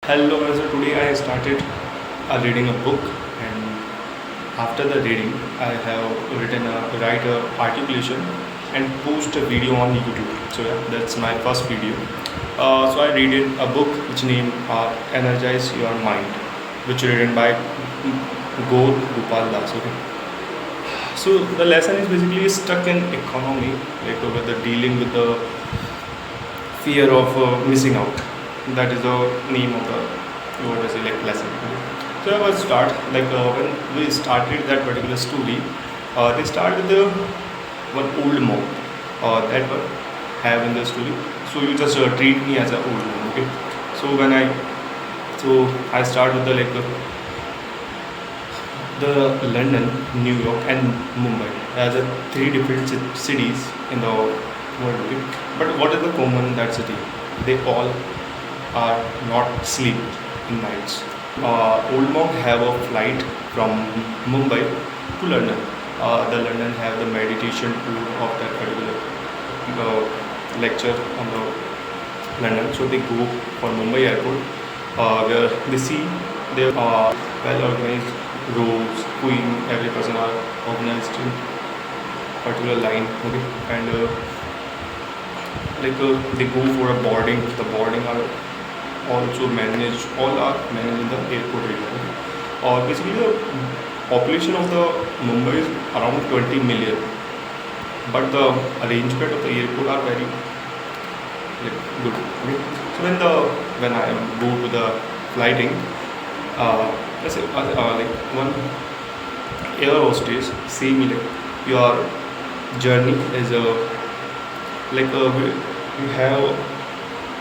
Hello, so today I started reading a book, and after the reading, I have write a articulation and post a video on YouTube. So yeah, that's my first video. So I read a book which named Energize Your Mind, which written by Gaur Gopal. Okay. So the lesson is basically stuck in economy, like with the dealing with the fear of missing out. That is the name of the what I say like lesson. So I will start when we started that particular story. They start with the one old monk that one have in the story. So you just treat me as an old monk, okay? So I start with the London, New York, and Mumbai as a three different cities in the world. Okay? But what is the common in that city? They all are not sleep in nights. Old monk have a flight from Mumbai to London. The London have the meditation tour of that particular lecture on the London. So they go for Mumbai airport where they see their well organized rows, queuing, every person are organized in particular line. Okay, and they go for a boarding. The boarding are also managed, all are managed in the airport area. Basically the population of the Mumbai is around 20 million, but the arrangement of the airport are very good. Okay. So when I go to the flighting, let's say one air hostess say me your journey is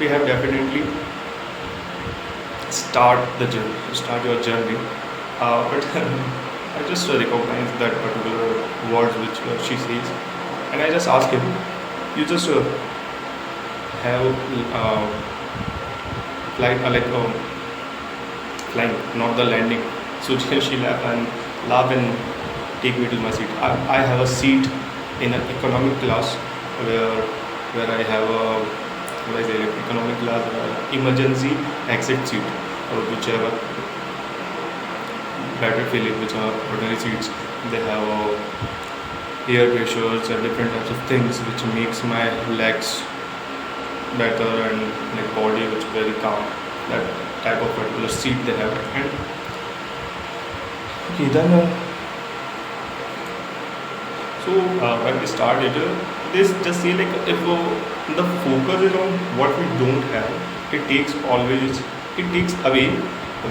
we have definitely start your journey, but I just recognize that particular words which she says, and I just ask him, you just have flight flying, not the landing. So she laugh and take me to my seat. I have a seat in an economic class where I have a what I say economic class emergency exit seat, or whichever better feeling, which are ordinary seats. They have air pressures and different types of things which makes my legs better and body which very calm. That type of particular seat they have. And okay, then when we start it, they just say if the focus is on what we don't have, it takes away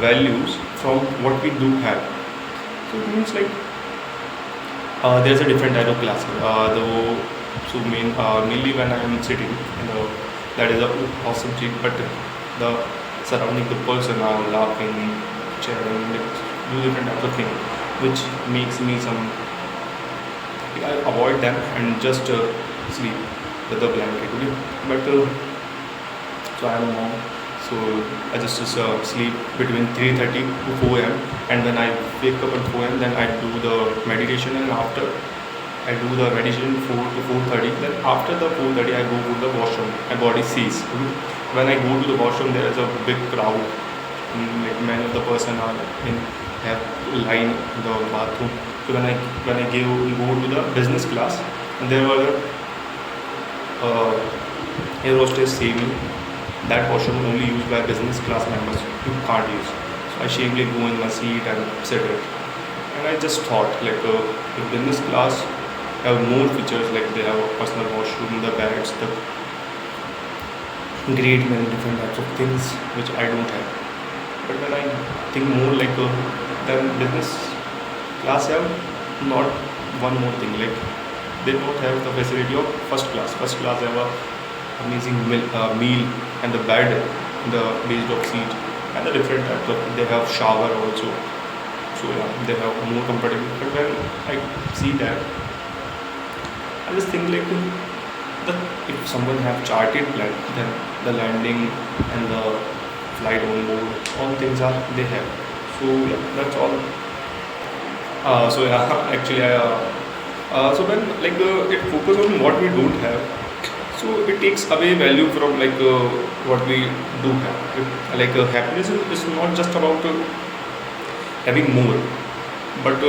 values from what we do have. So it means there's a different type of class. Mainly when I am sitting, that is a awesome seat, but the surrounding the person are laughing, cheering, do different types of things, which makes me I avoid them and just sleep with the blanket. Okay? But so I am a monk, so I just sleep between 3:30 to 4 a.m. and when I wake up at 4 a.m. then I do the meditation, and after I do the meditation 4 to 4:30. Then after the 4:30 I go to the washroom. My body sees. Okay? When I go to the washroom, there is a big crowd. Many of the person are have line in the bathroom. So when I go to the business class, and there were air hostess say me that washroom only used by business class members. You can't use. So I shamefully go in my seat and sit it. And I just thought the business class have more features, they have a personal washroom, the beds, the great many different types of things which I don't have. But when I think more then business class have not one more thing, they don't have the facility of first class. First class have a amazing meal and the bed, the based of seat, and the different types of, they have shower also. So yeah, they have more comfortable. But when I see that, I just think if someone have charted plan, then the landing and the flight on board, all things are they have. So yeah, that's all. So yeah, actually, so when it focus on what we don't have. So it takes away value from what we do have. Happiness is not just about having more, but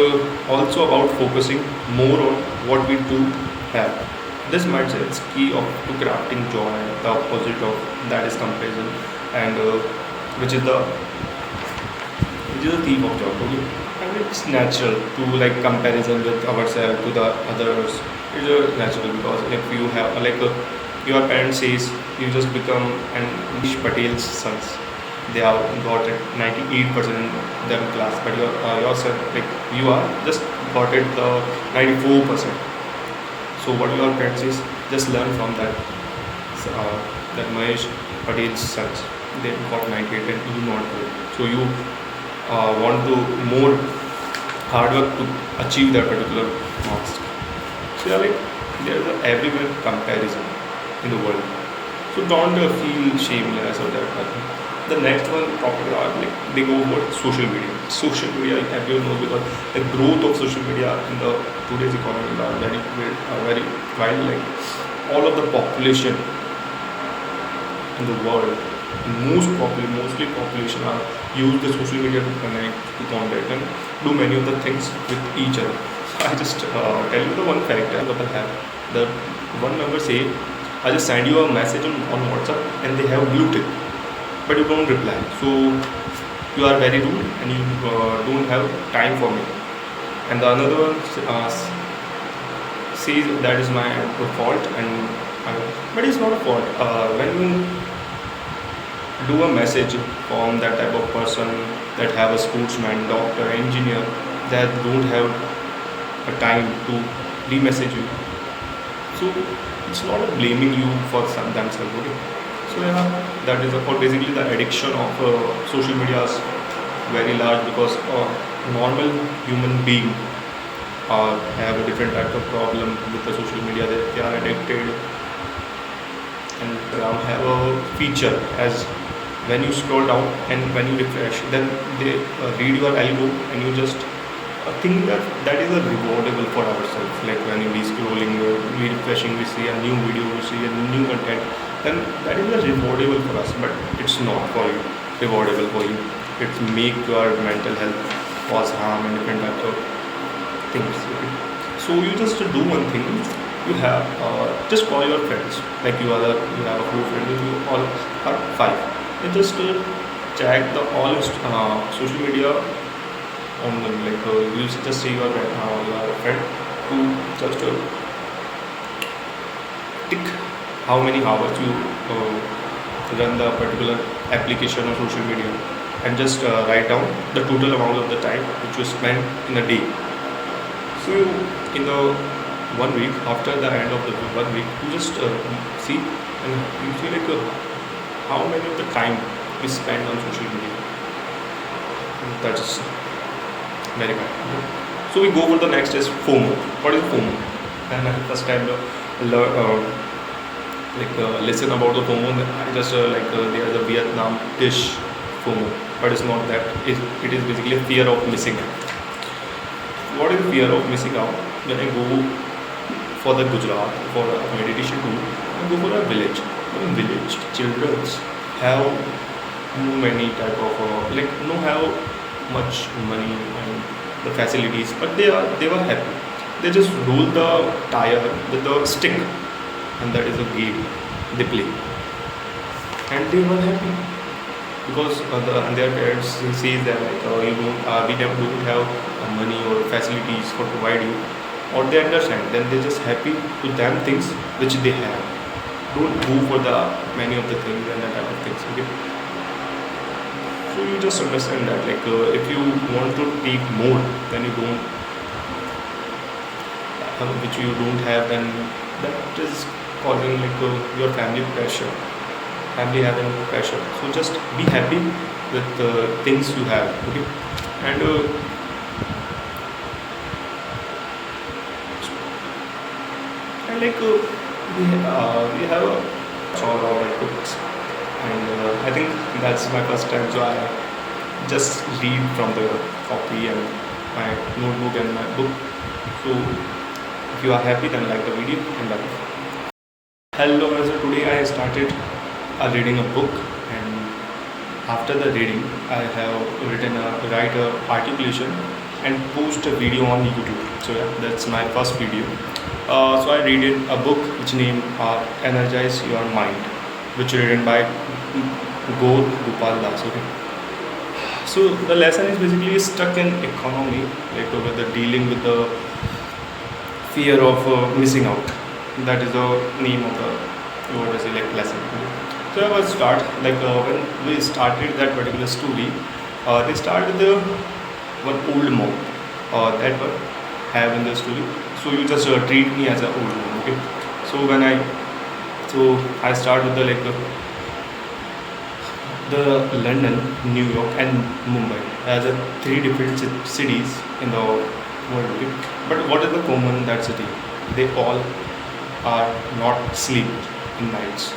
also about focusing more on what we do have. This mindset is key to crafting joy. The opposite of that is comparison, and which is the thief of joy. Okay? And it's natural to comparison with ourselves to the others. It's natural because if you have your parents says you just become an Anish Patel's sons. They have got it 98% in their class, but yourself you are just got it the 94%. So what your parents is, just learn from that. That Mahesh Patel's sons, they got 98 and you not good. So you want to more hard work to achieve that particular marks. So there is everywhere comparison in the world. So don't feel shameless or that. The next one topic are they go about social media. Social media, everyone knows, because the growth of social media in the today's economy are very wild. All of the population in the world, mostly population are use the social media to connect, to contact, and do many of the things with each other. I just tell you the one fact that couple have. The one number say, I just send you a message on WhatsApp and they have blue tick, but you don't reply. So you are very rude and you don't have time for me. And the another one says that is my fault, but it's not a fault. When you do a message from that type of person that have a sportsman, doctor, engineer, that don't have a time to re-message you. So it's not blaming you for themselves. Okay? So that is basically the addiction of social media is very large, because normal human being have a different type of problem with the social media, that they are addicted, and have a feature as when you scroll down and when you refresh, then they read your algo and you just think that is a rewardable for ourselves. When you be scrolling, we refreshing, we see a new video, we see a new content, then that is a rewardable for us, but it's not for you, rewardable for you. It make your mental health cause harm and different types of things. Okay? So you just do one thing. You have just call your friends. You have a few friends. You all are 5. And just check the all social media on them. You just say your friend to just tick how many hours you run the particular application or social media, and just write down the total amount of the time which you spend in a day. So in the 1 week, after the end of the 1 week, you just see and you see how many of the time we spend on social media. That is very bad. So we go for the next is FOMO. What is FOMO? And I first time listen about the FOMO. I just there is a Vietnam dish FOMO, but it's not that. It is basically a fear of missing out. What is fear of missing out? When I go for the Gujarat for a meditation tour, I go for a village. In village, children have too many type of no have much money and the facilities, but they were happy. They just roll the tire with the stick, and that is a game they play, and they were happy because their parents say that we don't have money or facilities for provide you, or they understand. Then they just happy with them things which they have. Don't go for the many of the things and that type of things. Okay. So you just understand that if you want to take more than you don't which you don't have, then that is causing your family pressure, family having pressure. So just be happy with the things you have. Okay. And we have a all our books, and I think that's my first time, so I just read from the copy and my notebook and my book. So if you are happy, then like the video and like. Hello, so today I started reading a book, and after the reading, I have written a write a articulation and post a video on YouTube. So yeah, that's my first video. So I read it, a book which named Energize Your Mind, which written by Gaur Gopal. Okay. So the lesson is basically stuck in economy, like with the dealing with the fear of missing out. That is the name of the what is it like lesson. So I will start when we started that particular story. They start with the one old monk that one have in the story. So you just treat me as an old monk. Okay. So when I start with the London, New York, and Mumbai as a three different cities in the world. Okay? But what is the common in that city? They all are not sleep in nights.